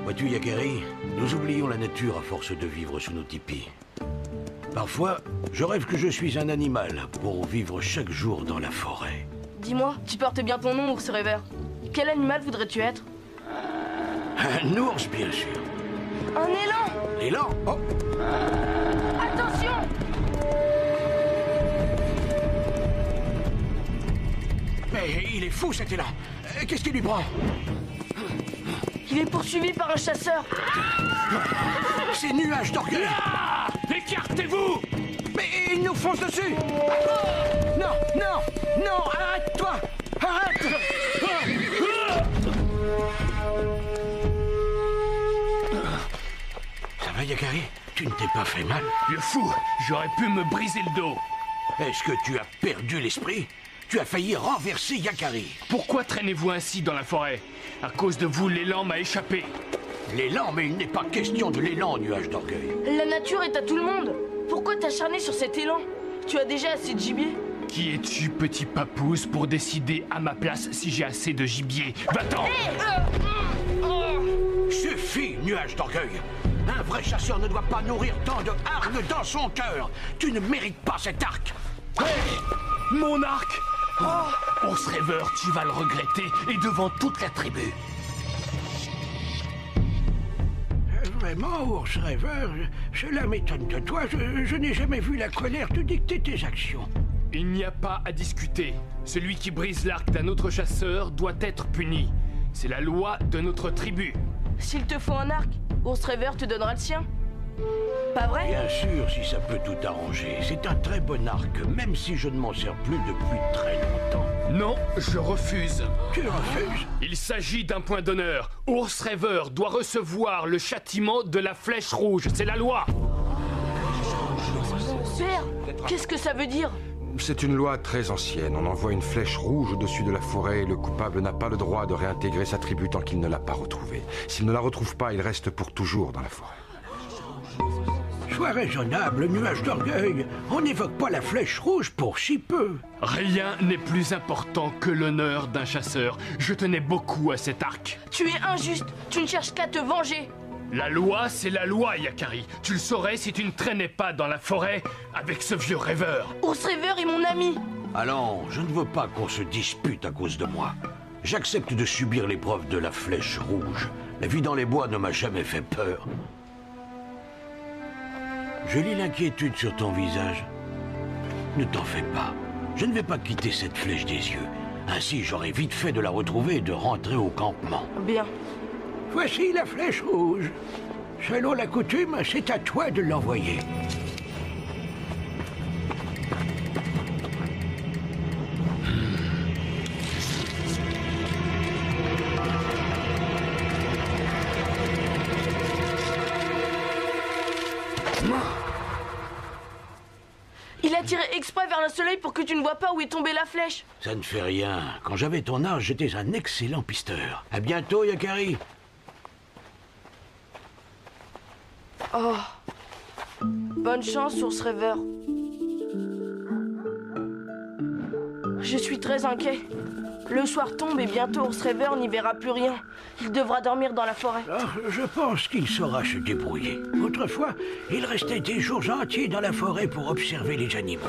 Vois-tu, Yakari, nous oublions la nature à force de vivre sous nos tipis. Parfois, je rêve que je suis un animal pour vivre chaque jour dans la forêt. Dis-moi, tu portes bien ton nom, ours rêveur. Quel animal voudrais-tu être? Un ours, bien sûr. Un élan! L'élan? Oh! Attention! Mais il est fou, cet élan! Qu'est-ce qui lui prend? Il est poursuivi par un chasseur. Ces nuages d'orgueil! Ah! Écartez-vous! Mais il nous fonce dessus! Non, non, non, arrête-toi! Arrête! Ça va, Yakari? Tu ne t'es pas fait mal? Le fou! J'aurais pu me briser le dos. Est-ce que tu as perdu l'esprit? Tu as failli renverser Yakari. Pourquoi traînez-vous ainsi dans la forêt? À cause de vous, l'élan m'a échappé. L'élan, mais il n'est pas question de l'élan, nuage d'orgueil. La nature est à tout le monde. Pourquoi t'acharner sur cet élan? Tu as déjà assez de gibier. Qui es-tu, petit papouze, pour décider à ma place si j'ai assez de gibier? Va-t'en! Suffit, nuage d'orgueil. Un vrai chasseur ne doit pas nourrir tant de hargne dans son cœur. Tu ne mérites pas cet arc. Hey! Mon arc! Ours rêveur, tu vas le regretter, et devant toute la tribu. Vraiment, ours rêveur, cela m'étonne de toi. Je n'ai jamais vu la colère te dicter tes actions. Il n'y a pas à discuter. Celui qui brise l'arc d'un autre chasseur doit être puni. C'est la loi de notre tribu. S'il te faut un arc, ours rêveur te donnera le sien. Pas vrai? Bien sûr, si ça peut tout arranger. C'est un très bon arc, même si je ne m'en sers plus depuis très longtemps. Non, je refuse. Tu refuses? Il s'agit d'un point d'honneur. Ours rêveur doit recevoir le châtiment de la flèche rouge. C'est la loi. Père, qu'est-ce que ça veut dire? C'est une loi très ancienne. On envoie une flèche rouge au-dessus de la forêt et le coupable n'a pas le droit de réintégrer sa tribu tant qu'il ne l'a pas retrouvée. S'il ne la retrouve pas, il reste pour toujours dans la forêt. Sois raisonnable, nuage d'orgueil. On n'évoque pas la flèche rouge pour si peu. Rien n'est plus important que l'honneur d'un chasseur. Je tenais beaucoup à cet arc. Tu es injuste. Tu ne cherches qu'à te venger. La loi, c'est la loi, Yakari. Tu le saurais si tu ne traînais pas dans la forêt avec ce vieux rêveur. Ours rêveur est mon ami. Allons, je ne veux pas qu'on se dispute à cause de moi. J'accepte de subir l'épreuve de la flèche rouge. La vie dans les bois ne m'a jamais fait peur. Je lis l'inquiétude sur ton visage. Ne t'en fais pas. Je ne vais pas quitter cette flèche des yeux. Ainsi, j'aurai vite fait de la retrouver et de rentrer au campement. Bien. Voici la flèche rouge. Selon la coutume, c'est à toi de l'envoyer. Il a tiré exprès vers le soleil pour que tu ne vois pas où est tombée la flèche. Ça ne fait rien. Quand j'avais ton âge, j'étais un excellent pisteur. À bientôt, Yakari. Oh. Bonne chance, ours rêveur. Je suis très inquiet. Le soir tombe et bientôt ours rêveur n'y verra plus rien. Il devra dormir dans la forêt. Je pense qu'il saura se débrouiller. Autrefois, il restait des jours entiers dans la forêt pour observer les animaux.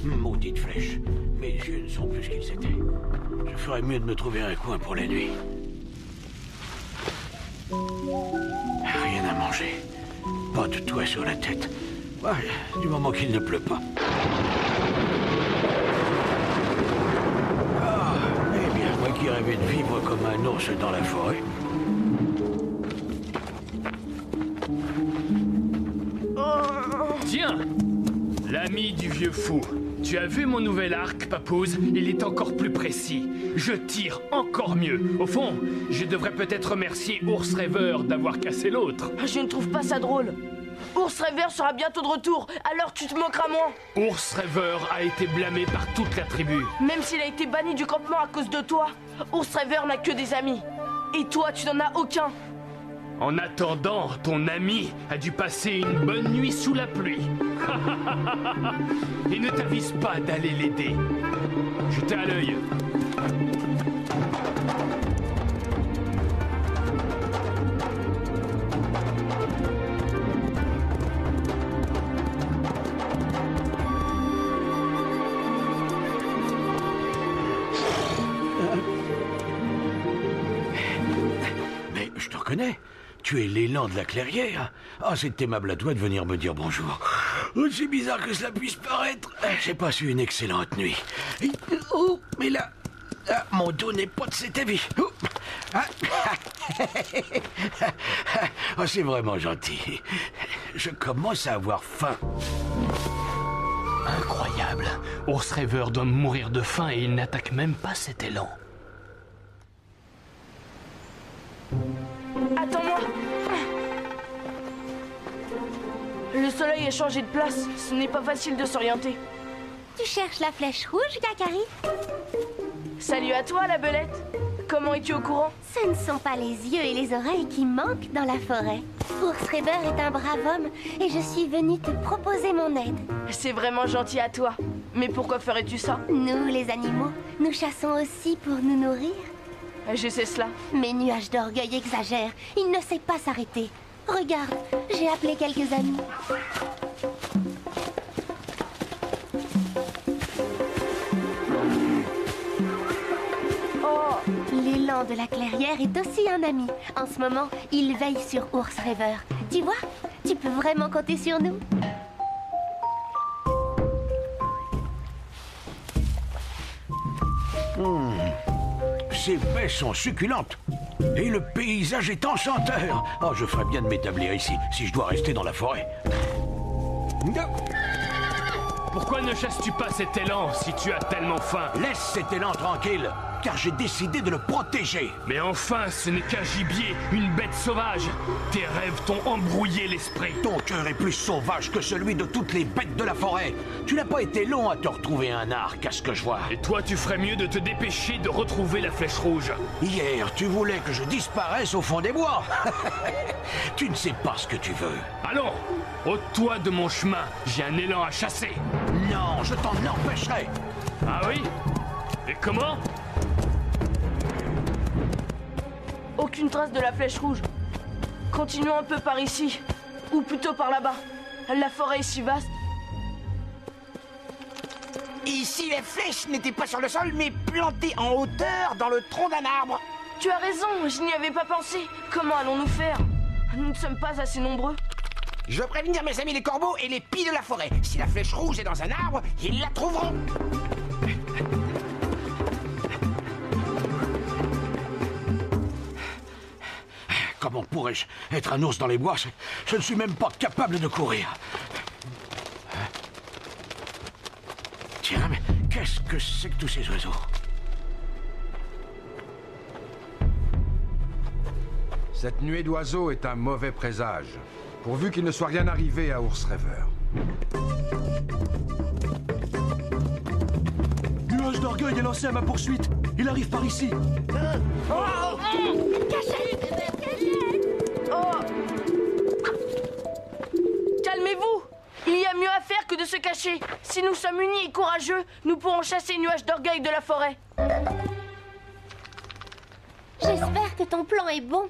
Maudite flèche. Mes yeux ne sont plus ce qu'ils étaient. Je ferais mieux de me trouver un coin pour la nuit. Rien à manger. Pas de toit sur la tête. Ouais, du moment qu'il ne pleut pas. Ah, eh bien, moi qui rêvais de vivre comme un ours dans la forêt. Tiens, l'ami du vieux fou. Tu as vu mon nouvel arc, Papouze? Il est encore plus précis. Je tire encore mieux. Au fond, je devrais peut-être remercier Ours Rêveur d'avoir cassé l'autre. Je ne trouve pas ça drôle. Ours rêveur sera bientôt de retour, alors tu te moqueras moins. Ours Rêveur a été blâmé par toute la tribu. Même s'il a été banni du campement à cause de toi, Ours rêveur n'a que des amis. Et toi, tu n'en as aucun. En attendant, ton ami a dû passer une bonne nuit sous la pluie. Et ne t'avise pas d'aller l'aider. Jetez à l'œil. Mais je te reconnais. Tu es l'élan de la clairière. Ah, c'est aimable à toi de venir me dire bonjour. Aussi bizarre que cela puisse paraître, j'ai passé une excellente nuit. Oh, mais là, mon dos n'est pas de cet avis. Oh, oh, c'est vraiment gentil. Je commence à avoir faim. Incroyable. Ours rêveur doit mourir de faim et il n'attaque même pas cet élan. Attends-moi. Le soleil a changé de place. Ce n'est pas facile de s'orienter. Tu cherches la flèche rouge, Gakari? Salut à toi, la belette. Comment es-tu au courant? Ce ne sont pas les yeux et les oreilles qui manquent dans la forêt. Ours Rêveur est un brave homme et je suis venue te proposer mon aide. C'est vraiment gentil à toi. Mais pourquoi ferais-tu ça? Nous, les animaux, nous chassons aussi pour nous nourrir. Je sais cela. Mes nuages d'orgueil exagèrent. Il ne sait pas s'arrêter. Regarde, j'ai appelé quelques amis. Oh, L'élan de la clairière est aussi un ami. En ce moment, il veille sur Ours Rêveur. Tu vois, tu peux vraiment compter sur nous. Ces baies sont succulentes. Et le paysage est enchanteur. Oh, je ferais bien de m'établir ici, si je dois rester dans la forêt. Pourquoi ne chasses-tu pas cet élan si tu as tellement faim? Laisse cet élan tranquille, car j'ai décidé de le protéger. Mais enfin, ce n'est qu'un gibier, une bête sauvage. Tes rêves t'ont embrouillé l'esprit. Ton cœur est plus sauvage que celui de toutes les bêtes de la forêt. Tu n'as pas été long à te retrouver un arc, à ce que je vois. Et toi, tu ferais mieux de te dépêcher de retrouver la flèche rouge. Hier, tu voulais que je disparaisse au fond des bois. Tu ne sais pas ce que tu veux. Allons, ôte-toi de mon chemin. J'ai un élan à chasser. Non, je t'en empêcherai. Ah oui? Et comment? aucune trace de la flèche rouge. Continuons un peu par ici, ou plutôt par là-bas. La forêt est si vaste. Et si les flèches n'étaient pas sur le sol, mais plantées en hauteur dans le tronc d'un arbre? Tu as raison, je n'y avais pas pensé. Comment allons-nous faire? Nous ne sommes pas assez nombreux. Je veux prévenir mes amis les corbeaux et les pies de la forêt. Si la flèche rouge est dans un arbre, ils la trouveront. Comment pourrais-je être un ours dans les bois? Je ne suis même pas capable de courir. Tiens, mais qu'est-ce que c'est que tous ces oiseaux? Cette nuée d'oiseaux est un mauvais présage, pourvu qu'il ne soit rien arrivé à Ours Rêveur. Nuage d'orgueil est lancé à ma poursuite. Il arrive par ici. Calmez-vous! Il y a mieux à faire que de se cacher. Si nous sommes unis et courageux, nous pourrons chasser Nuage d'orgueil de la forêt. J'espère que ton plan est bon.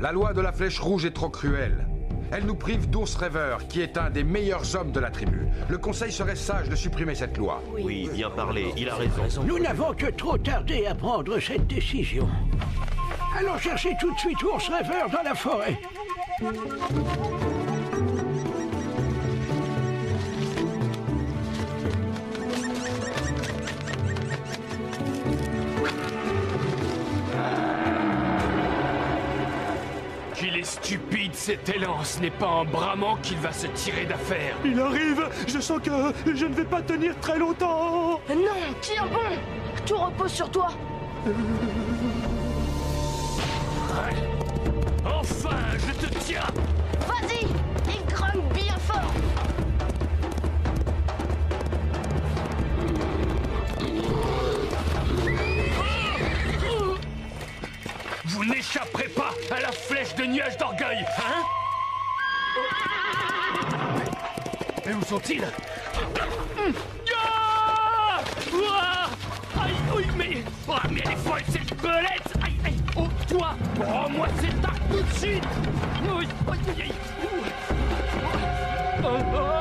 La loi de la flèche rouge est trop cruelle. Elle nous prive d'Ours Rêveur, qui est un des meilleurs hommes de la tribu. Le conseil serait sage de supprimer cette loi. Oui, bien parlé, il a raison. Nous n'avons que trop tardé à prendre cette décision. Allons chercher tout de suite Ours Rêveur dans la forêt. Qu'il est stupide cet élan, ce n'est pas en bramant qu'il va se tirer d'affaire. Il arrive. Je sens que je ne vais pas tenir très longtemps. Non, tiens bon! Tout repose sur toi. Enfin, je te tiens! Vas-y! Et grogne bien fort! croyais pas à la flèche de nuage d'orgueil, hein? Mais où sont-ils? Ah! Ouah! Aïe, oui, mais... Oh, mais elle est folle, cette belette! Aïe, aïe! Oh, toi! Rends-moi cette arc tout de suite! Oui, aïe, aïe, aïe! Oh, oh,